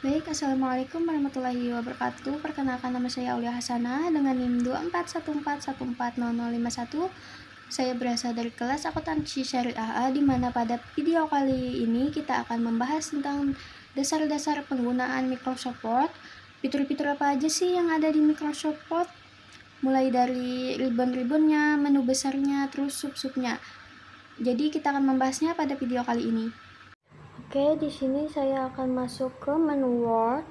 Baik, Assalamualaikum warahmatullahi wabarakatuh. Perkenalkan, nama saya Aulia Hasanah dengan NIM 241414051. Saya berasal dari kelas akuntansi syariah A, di mana pada video kali ini kita akan membahas tentang dasar-dasar penggunaan Microsoft Word. Fitur-fitur apa aja sih yang ada di Microsoft Word? Mulai dari ribbon-ribbonnya, menu besarnya, terus sub-subnya. Jadi kita akan membahasnya pada video kali ini. Oke, di sini saya akan masuk ke menu Word.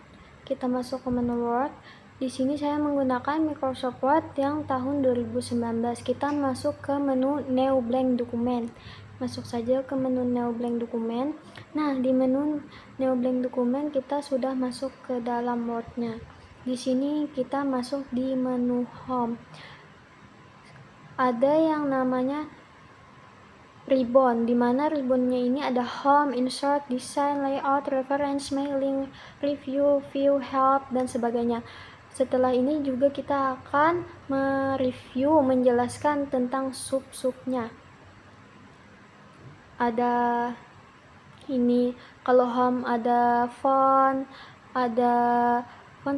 Kita masuk ke menu Word. Di sini saya menggunakan Microsoft Word yang tahun 2019. Kita masuk ke menu New Blank Document. Masuk saja ke menu New Blank Document. Nah, di menu New Blank Document kita sudah masuk ke dalam Word-nya. Di sini kita masuk di menu Home. Ada yang namanya ribbon, di mana ribbonnya ini ada home, insert, design, layout, reference, mailing, review, view, help, dan sebagainya. Setelah ini juga kita akan mereview, menjelaskan tentang sub-subnya. Ada ini, kalau home ada font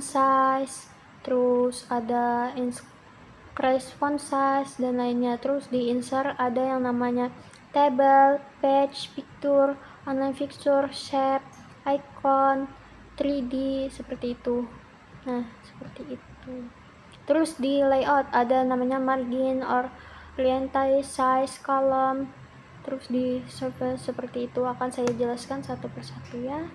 size, terus ada increase font size dan lainnya. Terus di insert ada yang namanya table, page, picture, online fixture, shape, icon, 3D, seperti itu. Nah, seperti itu. Terus di layout ada namanya margin or orientation, size, column. Terus di surface seperti itu. Akan saya jelaskan satu persatu ya.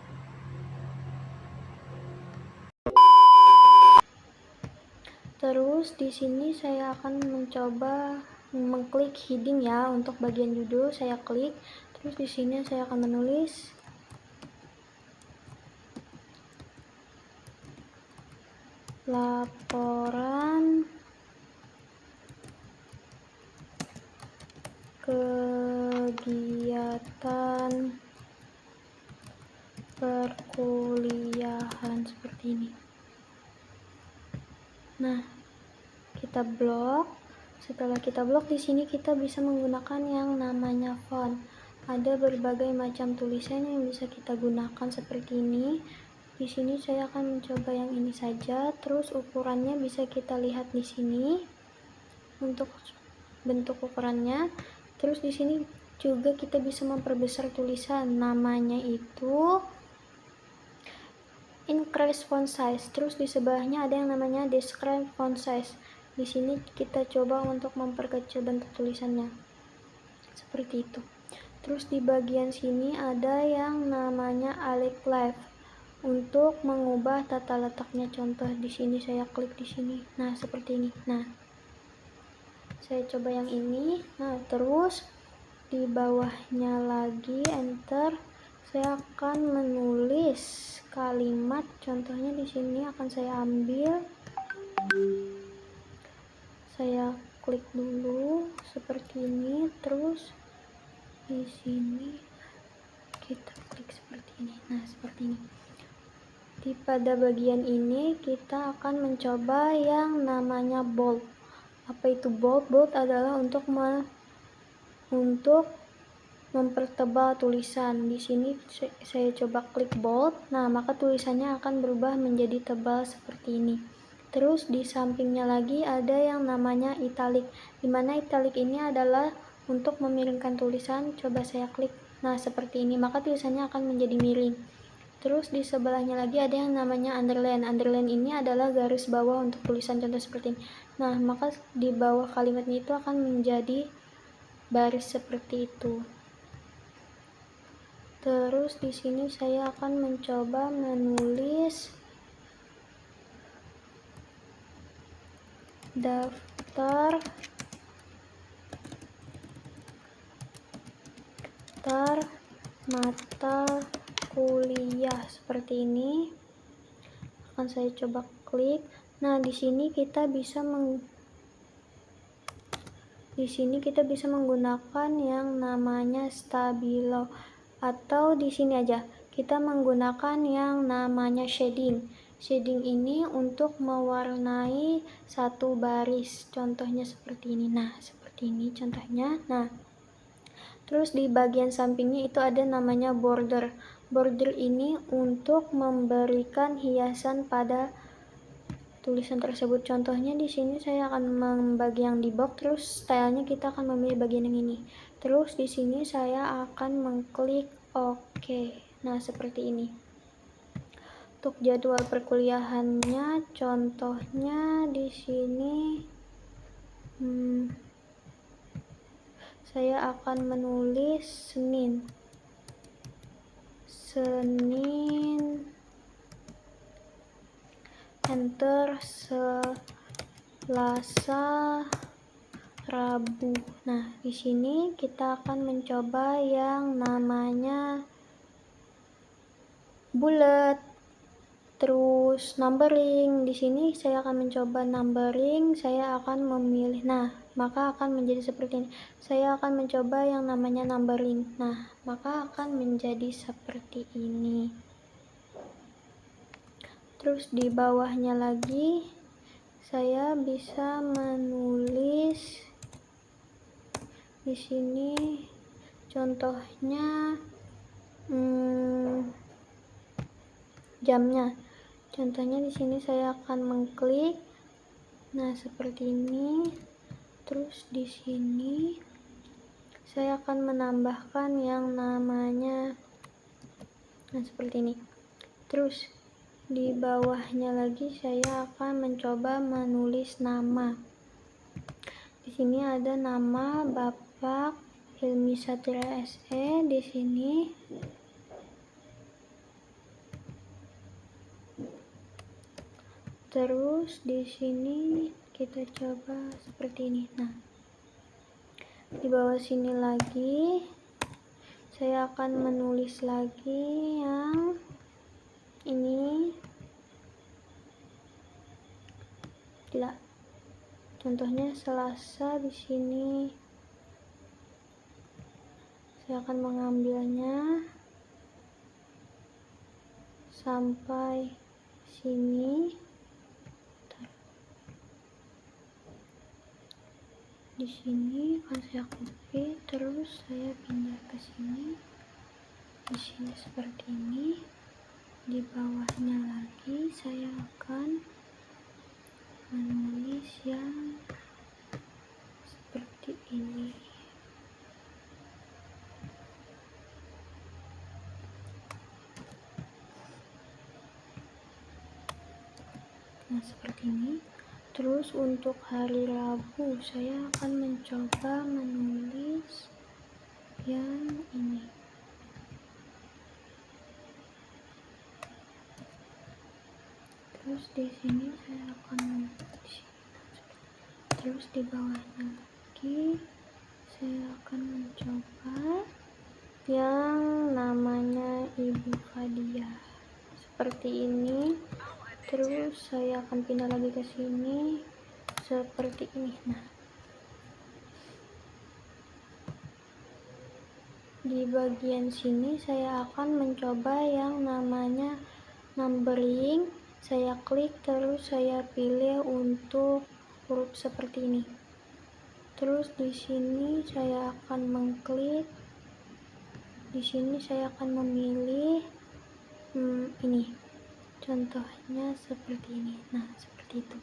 Terus di sini saya akan mencoba mengklik heading ya. Untuk bagian judul saya klik. Terus di sini saya akan menulis laporan kegiatan perkuliahan, seperti ini. Nah, kita blok. Setelah kita blok, di sini kita bisa menggunakan yang namanya font. Ada berbagai macam tulisan yang bisa kita gunakan seperti ini. Di sini saya akan mencoba yang ini saja. Terus ukurannya bisa kita lihat di sini untuk bentuk ukurannya. Terus di sini juga kita bisa memperbesar tulisan. Namanya itu increase font size. Terus di sebelahnya ada yang namanya describe font size. Di sini kita coba untuk memperkecil bentuk tulisannya. Seperti itu. Terus di bagian sini ada yang namanya Alert Left untuk mengubah tata letaknya. Contoh di sini saya klik di sini. Nah, seperti ini. Nah, saya coba yang ini. Nah, terus di bawahnya lagi enter. Saya akan menulis kalimat. Contohnya di sini akan saya ambil. Saya klik dulu seperti ini. Terus di sini kita klik seperti ini. Nah, seperti ini. Pada bagian ini kita akan mencoba yang namanya bold. Apa itu bold? Bold adalah untuk mempertebal tulisan. Di sini saya coba klik bold. Nah, maka tulisannya akan berubah menjadi tebal seperti ini. Terus di sampingnya lagi ada yang namanya italic, di mana italic ini adalah untuk memiringkan tulisan. Coba saya klik. Nah, seperti ini, maka tulisannya akan menjadi miring. Terus di sebelahnya lagi ada yang namanya underline. Underline ini adalah garis bawah untuk tulisan, contoh seperti ini. Nah, maka di bawah kalimatnya itu akan menjadi baris seperti itu. Terus di sini saya akan mencoba menulis daftar mata kuliah, seperti ini. Akan saya coba klik. Nah, di sini kita bisa menggunakan yang namanya stabilo, atau di sini aja kita menggunakan yang namanya shading. Shading ini untuk mewarnai satu baris. Contohnya seperti ini. Nah, seperti ini contohnya. Nah, terus di bagian sampingnya itu ada namanya border. border ini untuk memberikan hiasan pada tulisan tersebut. Contohnya di sini saya akan membagi yang di box, terus stylenya kita akan memilih bagian yang ini. Terus di sini saya akan mengklik OK. Nah, seperti ini. Untuk jadwal perkuliahannya, contohnya di sini saya akan menulis Senin, enter, Selasa, Rabu. Nah, di sini kita akan mencoba yang namanya bulat. Terus numbering, di sini saya akan mencoba numbering, saya akan memilih, nah maka akan menjadi seperti ini. Saya akan mencoba yang namanya numbering, nah maka akan menjadi seperti ini. Terus di bawahnya lagi saya bisa menulis di sini contohnya jamnya. Contohnya di sini saya akan mengklik, nah seperti ini. Terus di sini saya akan menambahkan yang namanya, nah seperti ini. Terus di bawahnya lagi saya akan mencoba menulis nama. Di sini ada nama Bapak Hilmi Satria SE di sini. Terus di sini kita coba seperti ini. Nah, di bawah sini lagi saya akan menulis lagi yang ini. Tidak. Contohnya Selasa di sini. Saya akan mengambilnya sampai sini. Di sini akan saya copy, terus saya pindah ke sini. Di sini seperti ini. Di bawahnya lagi saya akan menulis yang seperti ini. Nah, seperti ini. Terus untuk hari Rabu saya akan mencoba menulis yang ini. Terus di sini saya akan menulis. Terus di bawahnya lagi saya akan mencoba yang namanya Ibu Fadia. Seperti ini. Terus saya akan pindah lagi ke sini seperti ini. Nah, di bagian sini saya akan mencoba yang namanya numbering. Saya klik, terus saya pilih untuk huruf seperti ini. Terus di sini saya akan mengklik. Di sini saya akan memilih ini. Contohnya seperti ini. Nah, seperti itu.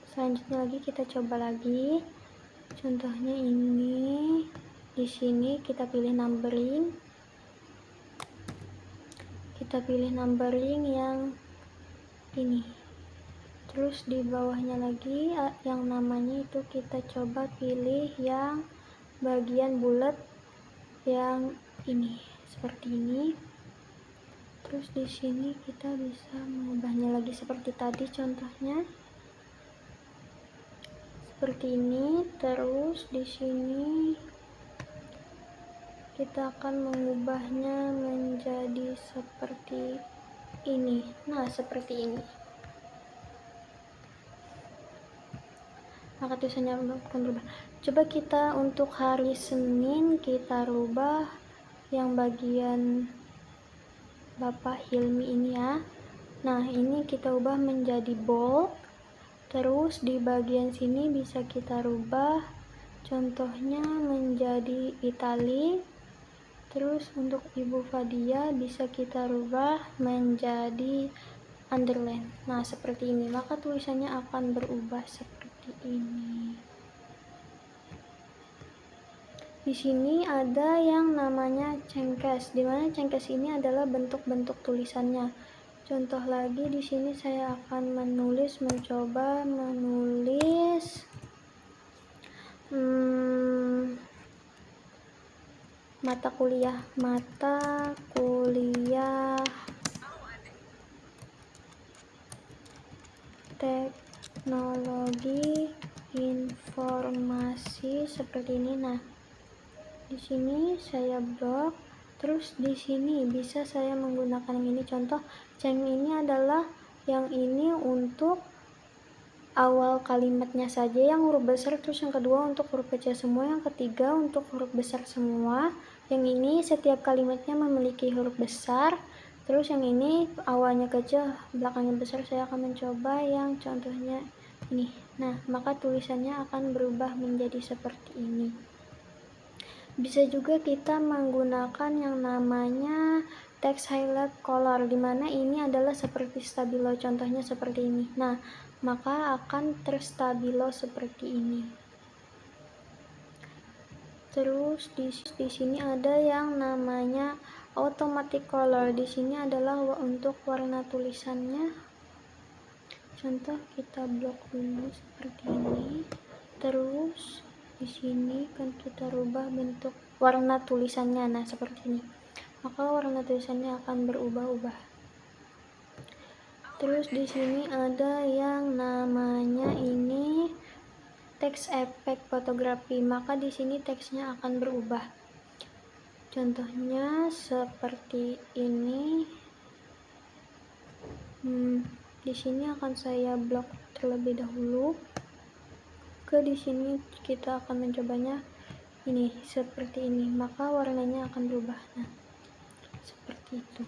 Selanjutnya lagi kita coba lagi. Contohnya ini. Di sini kita pilih numbering. Kita pilih numbering yang ini. Terus di bawahnya lagi yang namanya itu kita coba pilih yang bagian bulat yang ini. Seperti ini. Terus di sini kita bisa mengubahnya lagi seperti tadi contohnya. Seperti ini. Terus di sini kita akan mengubahnya menjadi seperti ini. Nah, seperti ini. Maka tulisannya akan berubah. Coba kita untuk hari Senin kita rubah yang bagian Bapak Hilmi ini ya. Nah, ini kita ubah menjadi bold. Terus di bagian sini bisa kita rubah contohnya menjadi italic. Terus untuk Ibu Fadia bisa kita rubah menjadi underline. Nah, seperti ini. Maka tulisannya akan berubah seperti ini. Di sini ada yang namanya cengkes, di mana cengkes ini adalah bentuk-bentuk tulisannya. Contoh lagi di sini saya akan mencoba menulis mata kuliah teknologi informasi seperti ini. Nah, di sini saya blok, terus di sini bisa saya menggunakan yang ini. Contoh, yang ini adalah yang ini untuk awal kalimatnya saja yang huruf besar, terus yang kedua untuk huruf kecil semua, yang ketiga untuk huruf besar semua, yang ini setiap kalimatnya memiliki huruf besar, terus yang ini awalnya kecil belakangnya besar. Saya akan mencoba yang contohnya ini. Nah, maka tulisannya akan berubah menjadi seperti ini. Bisa juga kita menggunakan yang namanya text highlight color, dimana ini adalah seperti stabilo, contohnya seperti ini. Nah, maka akan terstabilo seperti ini. Terus di sini ada yang namanya automatic color. Di sini adalah untuk warna tulisannya. Contoh kita blok dulu seperti ini. Terus di sini kan kita rubah bentuk warna tulisannya. Nah, seperti ini. Maka warna tulisannya akan berubah-ubah. Terus di sini ada yang namanya ini teks efek fotografi, maka di sini teksnya akan berubah. Contohnya seperti ini. Di sini akan saya blok terlebih dahulu. Di sini kita akan mencobanya ini seperti ini, maka warnanya akan berubah. Nah, seperti itu.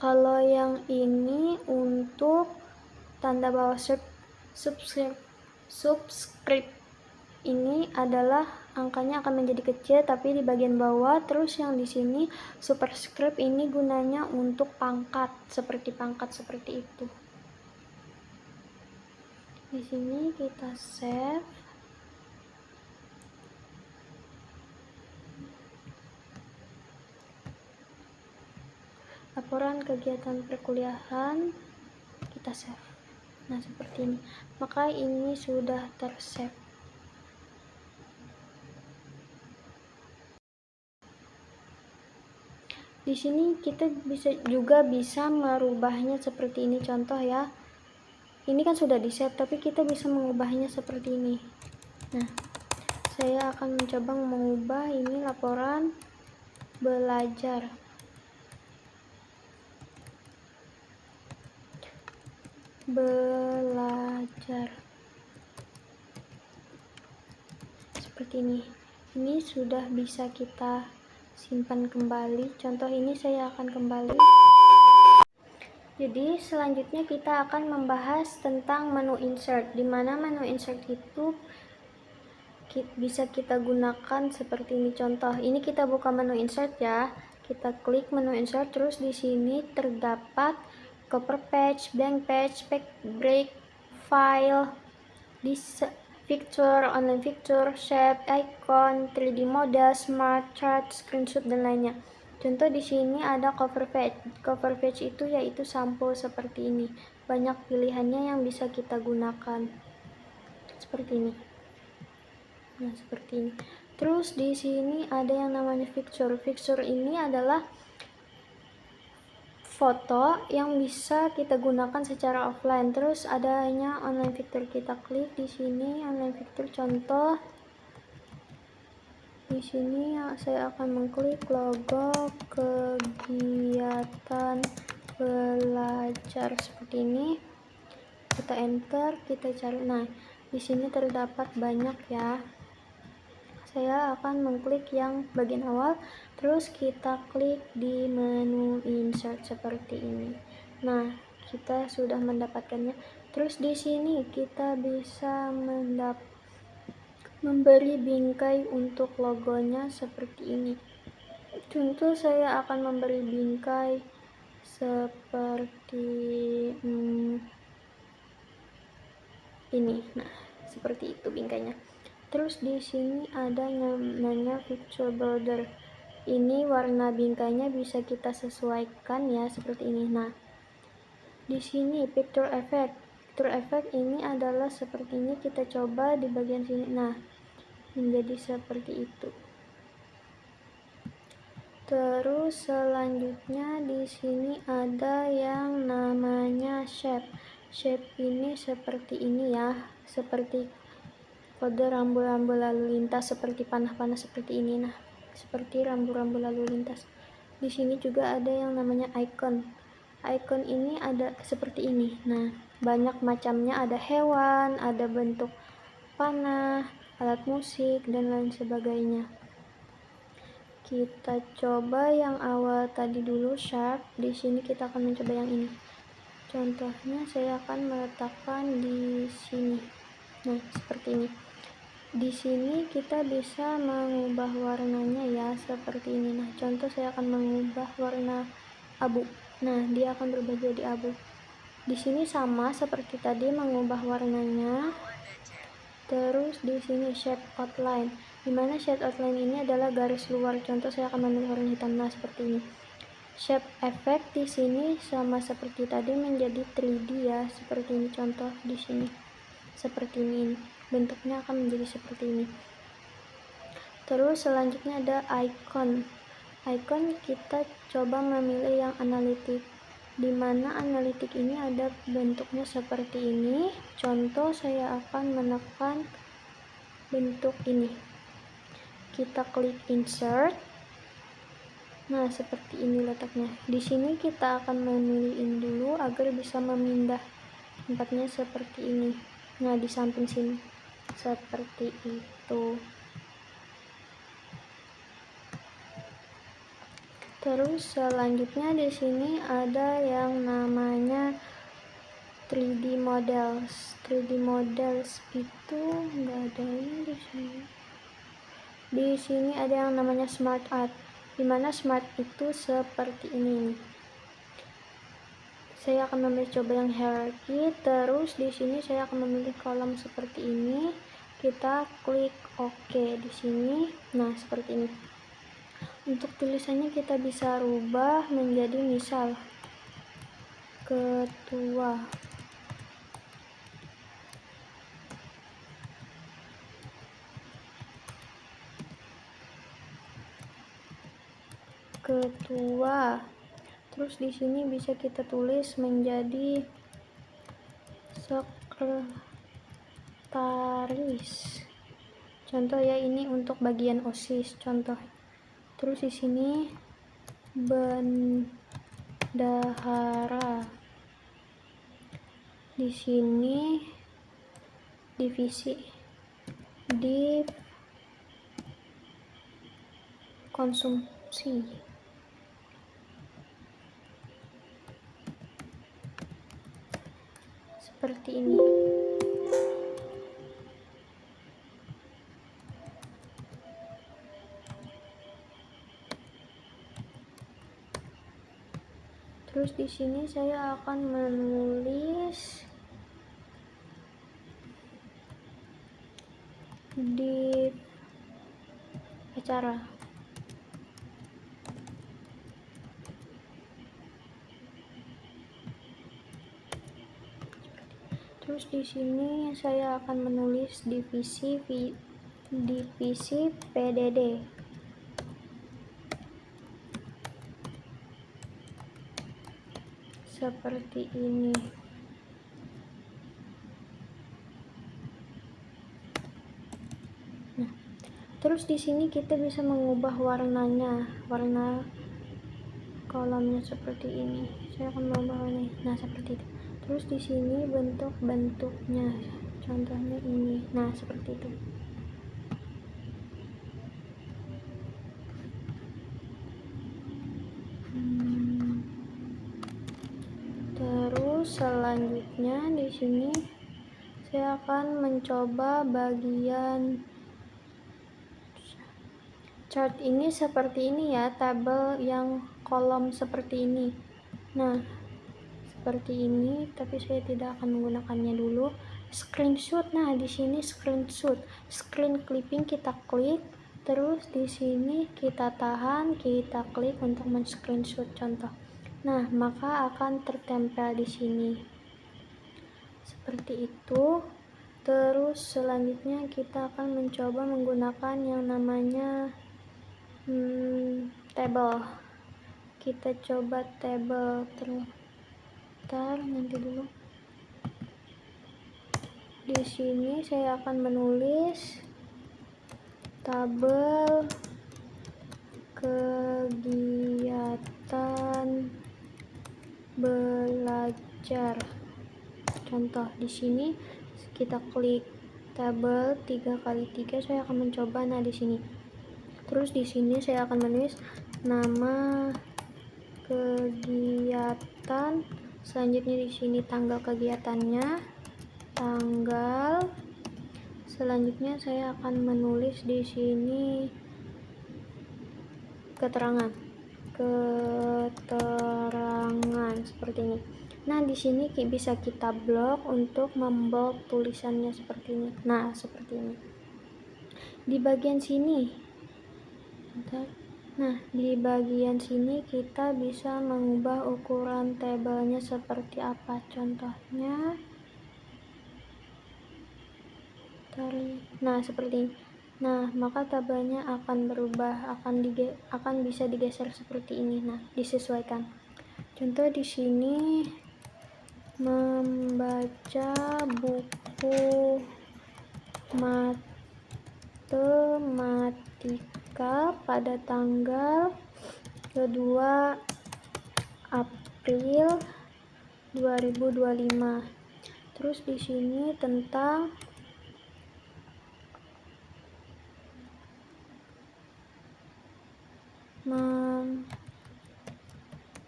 Kalau yang ini untuk tanda bawah subscribe ini adalah angkanya akan menjadi kecil tapi di bagian bawah. Terus yang di sini superscript ini gunanya untuk pangkat seperti itu. Di sini kita save. Laporan kegiatan perkuliahan kita save. Nah, seperti ini. Maka ini sudah tersave. Di sini kita bisa merubahnya seperti ini. Contoh ya. Ini kan sudah di save, tapi kita bisa mengubahnya seperti ini. Nah, saya akan mencoba mengubah ini laporan belajar. Seperti ini. Ini sudah bisa kita simpan kembali. Contoh ini saya akan kembali. Jadi selanjutnya kita akan membahas tentang menu insert, di mana menu insert itu bisa kita gunakan seperti ini. Contoh, ini kita buka menu insert ya. Kita klik menu insert, terus di sini terdapat cover page, blank page, break, file, picture, online picture, shape, icon, 3D model, smart chart, screenshot dan lainnya. Contoh di sini ada cover page. Cover page itu yaitu sampul seperti ini. Banyak pilihannya yang bisa kita gunakan. Seperti ini. Nah, seperti ini. Terus di sini ada yang namanya picture. Picture ini adalah foto yang bisa kita gunakan secara offline. Terus adanya online picture, kita klik di sini online picture. Contoh di sini saya akan mengklik logo kegiatan belajar seperti ini. Kita enter, kita cari. Nah, di sini terdapat banyak ya. Saya akan mengklik yang bagian awal, terus kita klik di menu insert seperti ini. Nah, kita sudah mendapatkannya. Terus di sini kita bisa memberi bingkai untuk logonya seperti ini. Contoh, saya akan memberi bingkai seperti ini. Nah, seperti itu bingkainya. Terus di sini ada namanya picture border. Ini warna bingkainya bisa kita sesuaikan ya, seperti ini. Nah, di sini picture effect. Picture effect ini adalah seperti ini. Kita coba di bagian sini. Nah, menjadi seperti itu. Terus selanjutnya di sini ada yang namanya shape. Shape ini seperti ini ya, seperti kode rambu-rambu lalu lintas, seperti panah-panah seperti ini. Nah, seperti rambu-rambu lalu lintas. Di sini juga ada yang namanya icon. Icon ini ada seperti ini. Nah, banyak macamnya, ada hewan, ada bentuk panah, alat musik, dan lain sebagainya. Kita coba yang awal tadi dulu, sharp. Di sini kita akan mencoba yang ini. Contohnya saya akan meletakkan di sini. Nah, seperti ini. Di sini kita bisa mengubah warnanya ya, seperti ini. Nah, contoh saya akan mengubah warna abu. Nah, dia akan berubah jadi abu. Di sini sama seperti tadi, mengubah warnanya. Terus di sini shape outline, dimana shape outline ini adalah garis luar. Contoh saya akan memilih warna hitam. Nah, seperti ini. Shape effect di sini sama seperti tadi, menjadi 3D ya, seperti ini. Contoh di sini seperti ini, bentuknya akan menjadi seperti ini. Terus selanjutnya ada icon. Icon kita coba memilih yang analitik, dimana analitik ini ada bentuknya seperti ini. Contoh saya akan menekan bentuk ini, kita klik insert. Nah, seperti ini letaknya. Di sini kita akan memilih dulu agar bisa memindah tempatnya seperti ini. Nah, di samping sini seperti itu. Terus selanjutnya di sini ada yang namanya 3D models. 3D models itu enggak ada ini di sini. Di sini ada yang namanya smart art, dimana smart itu seperti ini. Saya akan memilih coba yang hierarchy. Terus di sini saya akan memilih kolom seperti ini. Kita klik OK di sini. Nah, seperti ini. Untuk tulisannya kita bisa rubah menjadi misal ketua. Ketua. Terus di sini bisa kita tulis menjadi sekretaris. Contoh ya, ini untuk bagian OSIS contoh. Terus di sini bendahara. Di sini divisi, div konsumsi. Seperti ini. Terus di sini saya akan menulis di acara. Terus di sini saya akan menulis divisi PDD. Seperti ini. Nah, terus di sini kita bisa mengubah warnanya, warna kolomnya seperti ini. Saya akan mengubah warnanya. Nah, seperti itu. Terus di sini bentuk-bentuknya, contohnya ini. Nah, seperti itu. Terus selanjutnya di sini saya akan mencoba bagian chart ini seperti ini ya, tabel yang kolom seperti ini. Nah, seperti ini, tapi saya tidak akan menggunakannya dulu. Screenshot, nah di sini screenshot, screen clipping kita klik, terus di sini kita tahan, kita klik untuk men-screenshot contoh. Nah, maka akan tertempel di sini. Seperti itu. Terus selanjutnya kita akan mencoba menggunakan yang namanya table. Kita coba table, bentar, nanti dulu. Di sini saya akan menulis tabel kegiatan belajar. Contoh di sini kita klik tabel 3x3, saya akan mencoba. Nah, di sini. Terus di sini saya akan menulis nama kegiatan. Selanjutnya di sini tanggal kegiatannya, tanggal. Selanjutnya saya akan menulis di sini keterangan seperti ini. Nah, di sini bisa kita blok untuk membold tulisannya seperti ini. Nah, seperti ini. Di bagian sini, nah di bagian sini kita bisa mengubah ukuran tabelnya seperti apa. Contohnya, nah seperti ini. Nah, maka tabelnya akan berubah, akan bisa digeser seperti ini. Nah, disesuaikan. Contoh di sini membaca buku matematika pada tanggal 2 April 2025. Terus di sini tentang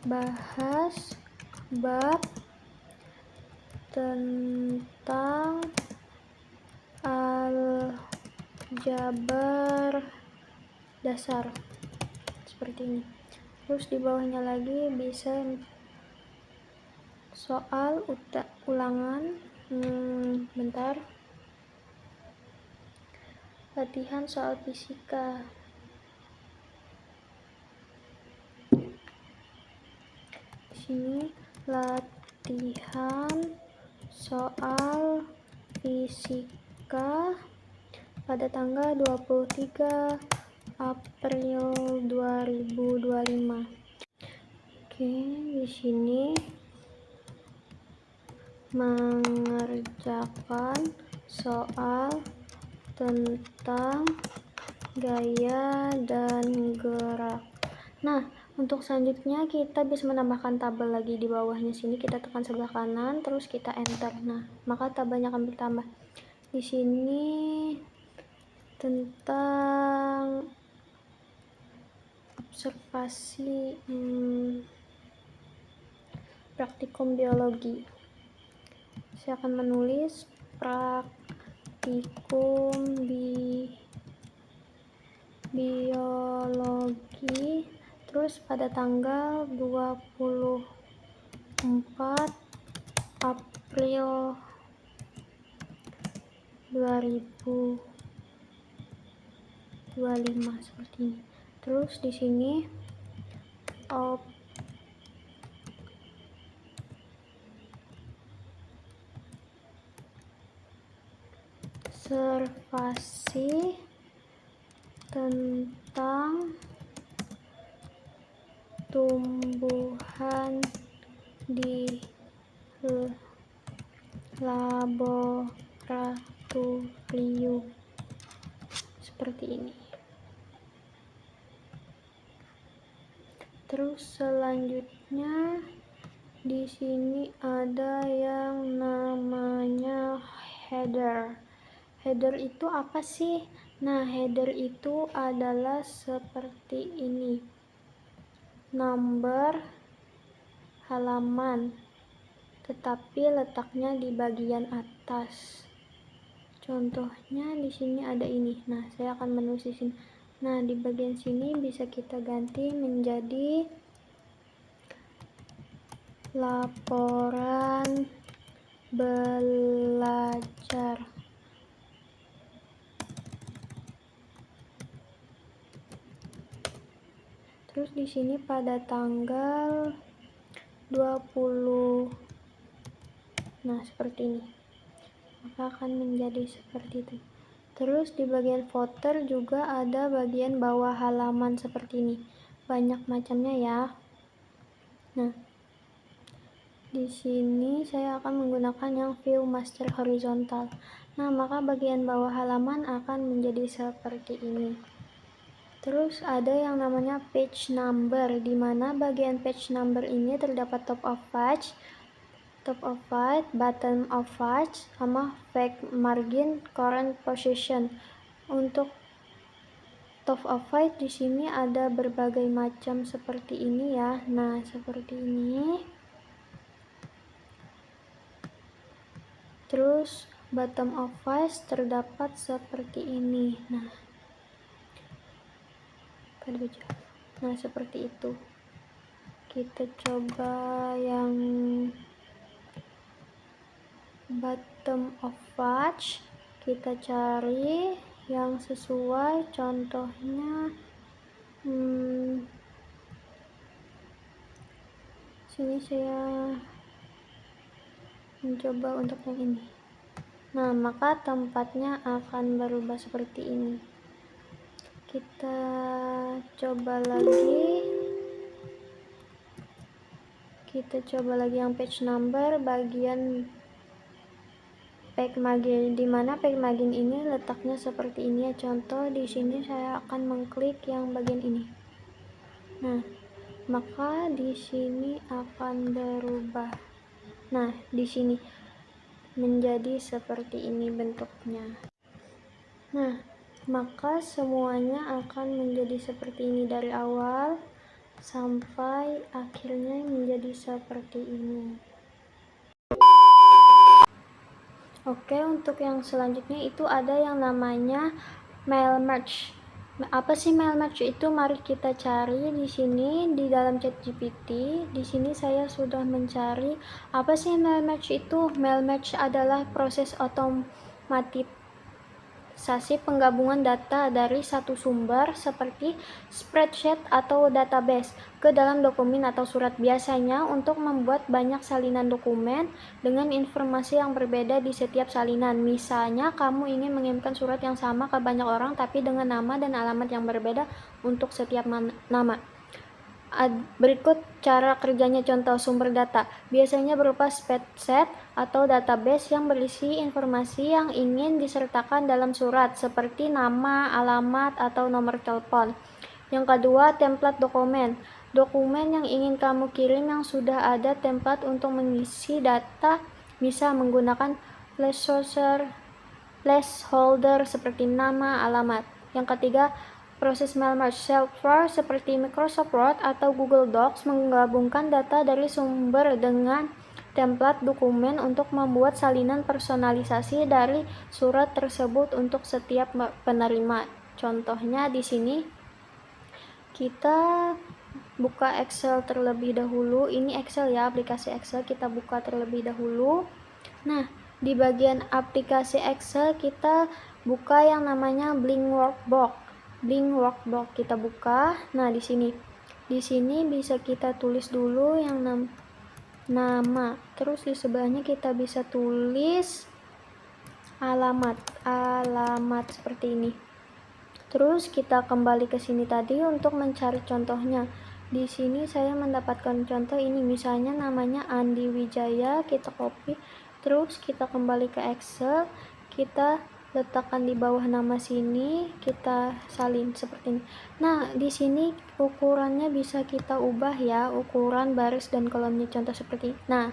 membahas bab tentang aljabar dasar seperti ini. Terus di bawahnya lagi bisa soal ulangan, bentar, latihan soal fisika. Di sini latihan soal fisika pada tanggal 23 April 2025. Oke, di sini mengerjakan soal tentang gaya dan gerak. Nah, untuk selanjutnya kita bisa menambahkan tabel lagi di bawahnya sini. Kita tekan sebelah kanan, terus kita enter. Nah, maka tabelnya akan bertambah. Di sini tentang observasi praktikum biologi. Saya akan menulis praktikum biologi, terus pada tanggal 24 April 2025 seperti ini. Terus di sini observasi tentang tumbuhan di laboratorium seperti ini. Terus selanjutnya di sini ada yang namanya header. Header itu apa sih? Nah, header itu adalah seperti ini. Nomor halaman, tetapi letaknya di bagian atas. Contohnya di sini ada ini. Nah, saya akan menulis di sini Nah, di bagian sini bisa kita ganti menjadi laporan belajar. Terus di sini pada tanggal 20. Nah, seperti ini. Maka akan menjadi seperti itu. Terus di bagian footer juga ada bagian bawah halaman seperti ini. Banyak macamnya ya. Nah, di sini saya akan menggunakan yang view master horizontal. Nah, maka bagian bawah halaman akan menjadi seperti ini. Terus ada yang namanya page number, di mana bagian page number ini terdapat top of page, bottom of page, sama back margin, current position. Untuk top of page di sini ada berbagai macam seperti ini ya. Nah, seperti ini. Terus bottom of page terdapat seperti ini. Nah, seperti itu. Kita coba yang bottom of page, kita cari yang sesuai, contohnya sini saya mencoba untuk yang ini. Nah, maka tempatnya akan berubah seperti ini. Kita coba lagi yang page number bagian page margin, di mana page margin ini letaknya seperti ini ya. Contoh di sini saya akan mengklik yang bagian ini. Nah, maka di sini akan berubah. Nah, di sini menjadi seperti ini bentuknya. Nah, maka semuanya akan menjadi seperti ini dari awal sampai akhirnya menjadi seperti ini. Oke, untuk yang selanjutnya itu ada yang namanya mail merge. Apa sih mail merge itu? Mari kita cari di sini di dalam ChatGPT. Di sini saya sudah mencari apa sih mail merge itu. Mail merge adalah proses otomatisasi penggabungan data dari satu sumber seperti spreadsheet atau database ke dalam dokumen atau surat, biasanya untuk membuat banyak salinan dokumen dengan informasi yang berbeda di setiap salinan. Misalnya kamu ingin mengirimkan surat yang sama ke banyak orang tapi dengan nama dan alamat yang berbeda untuk setiap nama. Berikut cara kerjanya. Contoh sumber data biasanya berupa spreadsheet atau database yang berisi informasi yang ingin disertakan dalam surat seperti nama, alamat, atau nomor telepon. Yang kedua, template dokumen yang ingin kamu kirim yang sudah ada template untuk mengisi data, bisa menggunakan placeholder seperti nama, alamat. Yang ketiga, proses mail merge software seperti Microsoft Word atau Google Docs menggabungkan data dari sumber dengan template dokumen untuk membuat salinan personalisasi dari surat tersebut untuk setiap penerima. Contohnya di sini kita buka Excel terlebih dahulu. Ini Excel ya, aplikasi Excel kita buka terlebih dahulu. Nah, di bagian aplikasi Excel kita buka yang namanya Blank Workbook kita buka. Nah, di sini bisa kita tulis dulu yang nama. Terus di sebelahnya kita bisa tulis alamat seperti ini. Terus kita kembali ke sini tadi untuk mencari contohnya. Di sini saya mendapatkan contoh ini, misalnya namanya Andi Wijaya, kita copy, terus kita kembali ke Excel, kita letakkan di bawah nama sini, kita salin seperti ini. Nah, di sini ukurannya bisa kita ubah ya, ukuran baris dan kolomnya, contoh seperti ini. Nah,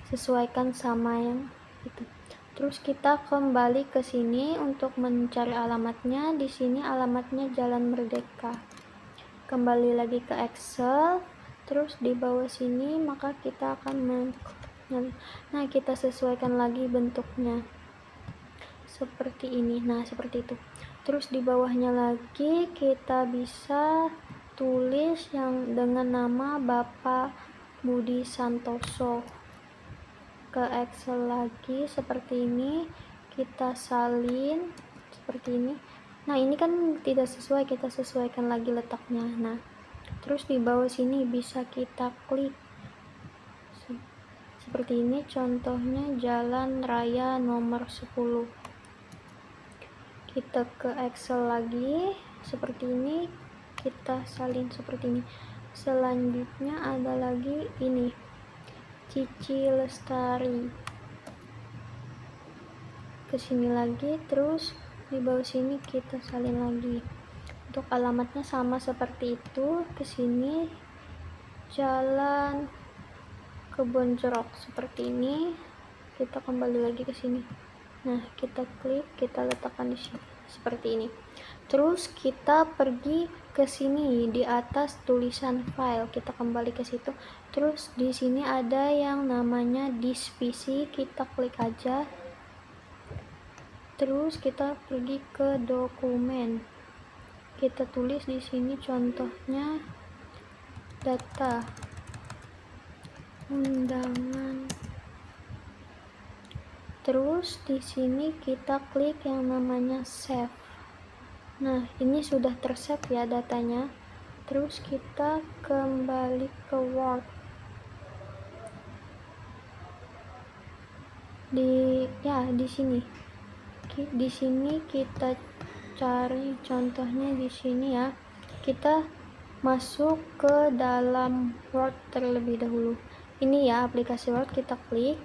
sesuaikan sama yang itu. Terus kita kembali ke sini untuk mencari alamatnya. Di sini alamatnya Jalan Merdeka. Kembali lagi ke Excel, terus di bawah sini maka kita akan kita sesuaikan lagi bentuknya. seperti ini. Nah, seperti itu. Terus di bawahnya lagi kita bisa tulis yang dengan nama Bapak Budi Santoso. Ke Excel lagi seperti ini, kita salin seperti ini. Nah, ini kan tidak sesuai, kita sesuaikan lagi letaknya. Nah, terus di bawah sini bisa kita klik seperti ini, contohnya Jalan Raya nomor 10. Kita ke Excel lagi seperti ini, kita salin seperti ini. Selanjutnya ada lagi ini, Cici Lestari. Ke sini lagi, terus di bawah sini kita salin lagi. Untuk alamatnya sama seperti itu. Ke sini Jalan Kebon Jeruk seperti ini. Kita kembali lagi ke sini. Nah, kita klik, kita letakkan di sini seperti ini. Terus kita pergi ke sini di atas tulisan file, kita kembali ke situ. Terus di sini ada yang namanya disk PC, kita klik aja. Terus kita pergi ke dokumen. Kita tulis di sini contohnya data undangan. Terus di sini kita klik yang namanya save. Nah, ini sudah tersave ya datanya. Terus kita kembali ke Word. Di sini. Di sini kita cari contohnya di sini ya. Kita masuk ke dalam Word terlebih dahulu. Ini ya aplikasi Word, kita klik.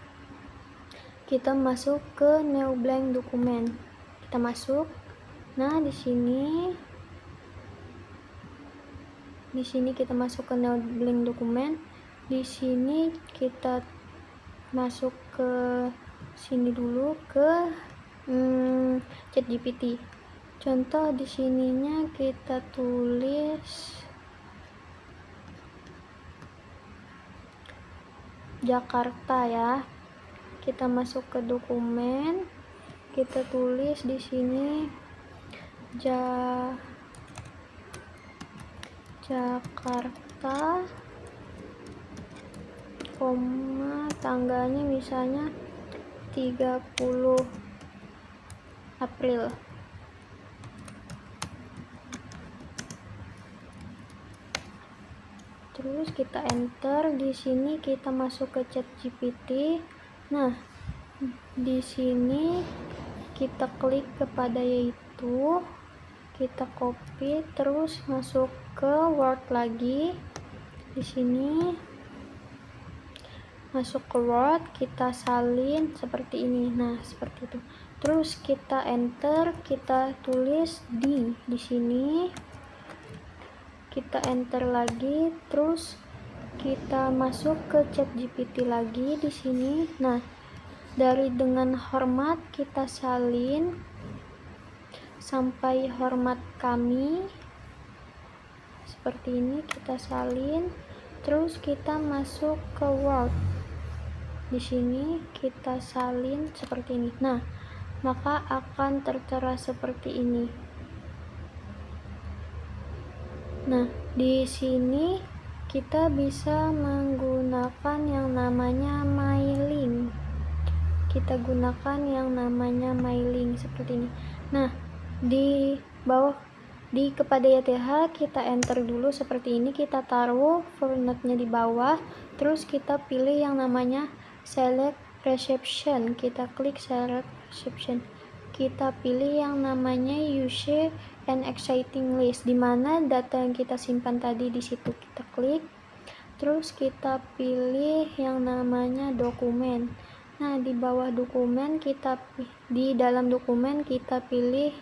Kita masuk ke new blank dokumen. Kita masuk. Nah, di sini kita masuk ke new blank dokumen. Di sini kita masuk ke sini dulu ke ChatGPT. Contoh di sininya kita tulis Jakarta ya. Kita masuk ke dokumen, kita tulis di sini Jakarta, tanggalnya misalnya 30 April. Terus kita enter, di sini kita masuk ke ChatGPT. Nah, di sini kita klik kepada yaitu, kita copy, terus masuk ke Word lagi. Di sini masuk ke Word, kita salin seperti ini. Nah, seperti itu. Terus kita enter, kita tulis di sini. Kita enter lagi, terus kita masuk ke ChatGPT lagi di sini. Nah, dari dengan hormat kita salin sampai hormat kami seperti ini, kita salin. Terus kita masuk ke Word. Di sini kita salin seperti ini. Nah, maka akan tertera seperti ini. Nah, di sini kita bisa menggunakan yang namanya mailing. Kita gunakan yang namanya mailing seperti ini. Nah, di bawah kepada YTH kita enter dulu seperti ini, kita taruh formatnya di bawah, terus kita pilih yang namanya select reception, kita klik select reception, kita pilih yang namanya use and exciting list, dimana data yang kita simpan tadi di situ kita klik, terus kita pilih yang namanya dokumen. Nah, di bawah dokumen di dalam dokumen kita pilih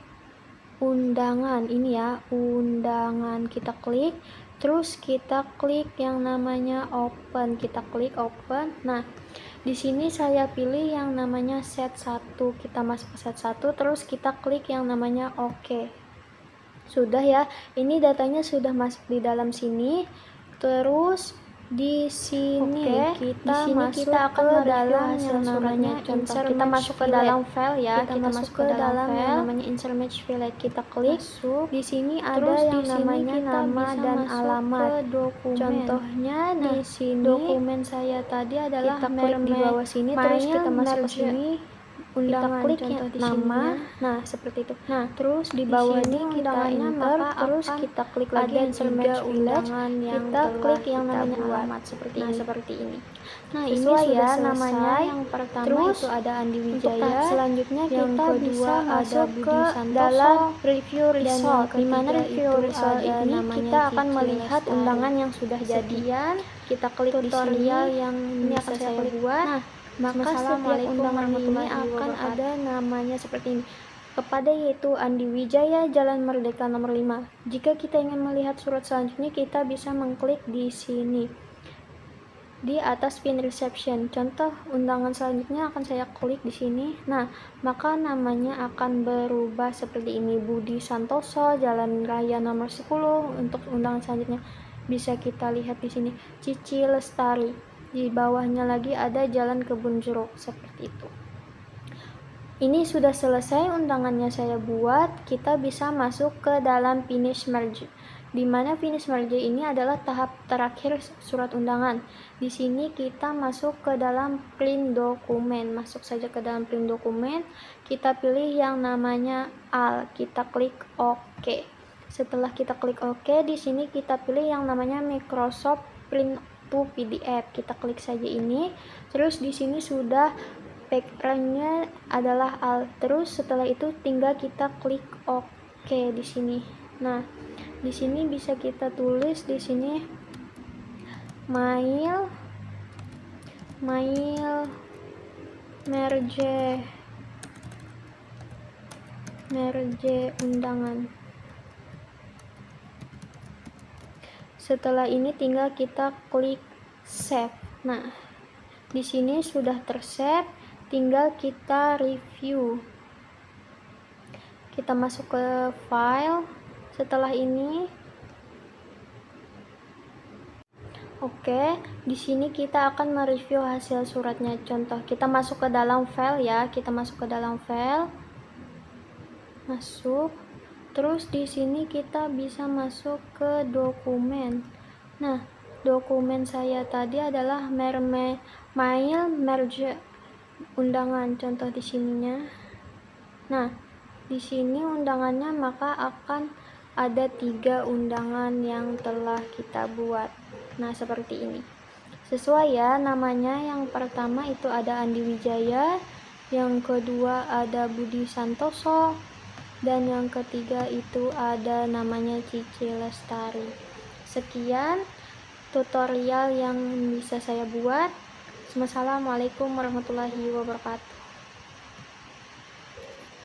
undangan, ini ya undangan, kita klik, terus kita klik yang namanya open, kita klik open. Nah, di sini saya pilih yang namanya set 1, kita masuk ke set 1, terus kita klik yang namanya oke. Sudah ya, ini datanya sudah masuk di dalam sini. Terus Di sini kita akan ke dalam hasil yang namanya suratnya. Contoh, insert kita match masuk ke fillet. dalam file ya. Kita masuk ke dalam yang namanya insert match fillet. Kita klik. Masuk. Di sini ada Terus yang di sini namanya kita nama bisa dan masuk alamat. ke dokumen. Contohnya di sini Dokumen saya tadi adalah kita klik di bawah sini, terus kita masuk ke sini. undangan, Kita klik contoh di nama, sininya. nah seperti itu. Nah, Terus di di bawah sini ini kita undangannya, enter, maka terus akan kita klik lagi ada insert 3 match village. undangan yang Kita telah klik yang kita namanya buat. alamat seperti Nah, ini. seperti ini. Nah, Sesuai ini sudah ya selesai. namanya. Yang pertama Terus itu ada Andi untuk Wijaya. tahap selanjutnya Yang kita kedua bisa ada masuk Budi ke Santoso. dalam review Dan yang result. Di mana ketiga review itu result ada ini namanya kita akan Cici melihat Lestari. undangan yang sudah jadi. Sekian Kita klik di sini. tutorial yang Ini bisa akan saya saya klik. buat. Nah, maka setiap Wassalamualaikum undangan ini warahmatullahi akan wabarakatuh. ada namanya seperti ini. Kepada yaitu Andi Wijaya, Jalan Merdeka nomor 5. Jika kita ingin melihat surat selanjutnya, kita bisa mengklik di sini. Di atas pin reception. Contoh undangan selanjutnya akan saya klik di sini. Nah, maka namanya akan berubah seperti ini. Budi Santoso, Jalan Raya nomor 10. Untuk undangan selanjutnya bisa kita lihat di sini. Cici Lestari. Di bawahnya lagi ada Jalan Kebun Jeruk seperti itu. Ini sudah selesai undangannya saya buat. Kita bisa masuk ke dalam finish merge. Di mana finish merge ini adalah tahap terakhir surat undangan. Di sini kita masuk ke dalam print dokumen. Masuk saja ke dalam print dokumen. Kita pilih yang namanya AL. Kita klik OK. Setelah kita klik OK, di sini kita pilih yang namanya Microsoft Print to PDF. Kita klik saja ini. Terus di sini sudah backgroundnya adalah AL. Terus setelah itu tinggal kita klik OK di sini. Nah, di sini bisa kita tulis di sini mail merge undangan. Setelah ini tinggal kita klik save. Nah, di sini sudah tersave, tinggal kita review. Kita masuk ke file. Setelah ini oke, di sini kita akan mereview hasil suratnya. Contoh, kita masuk ke dalam file ya. Kita masuk ke dalam file. Masuk. Terus di sini kita bisa masuk ke dokumen. Nah, dokumen saya tadi adalah mail merge undangan. Contoh di sininya. Nah, di sini undangannya maka akan ada 3 undangan yang telah kita buat. Nah, seperti ini. Sesuai ya namanya. Yang pertama itu ada Andi Wijaya, yang kedua ada Budi Santoso, dan yang ketiga itu ada namanya Cici Lestari. Sekian tutorial yang bisa saya buat. Wassalamualaikum warahmatullahi wabarakatuh.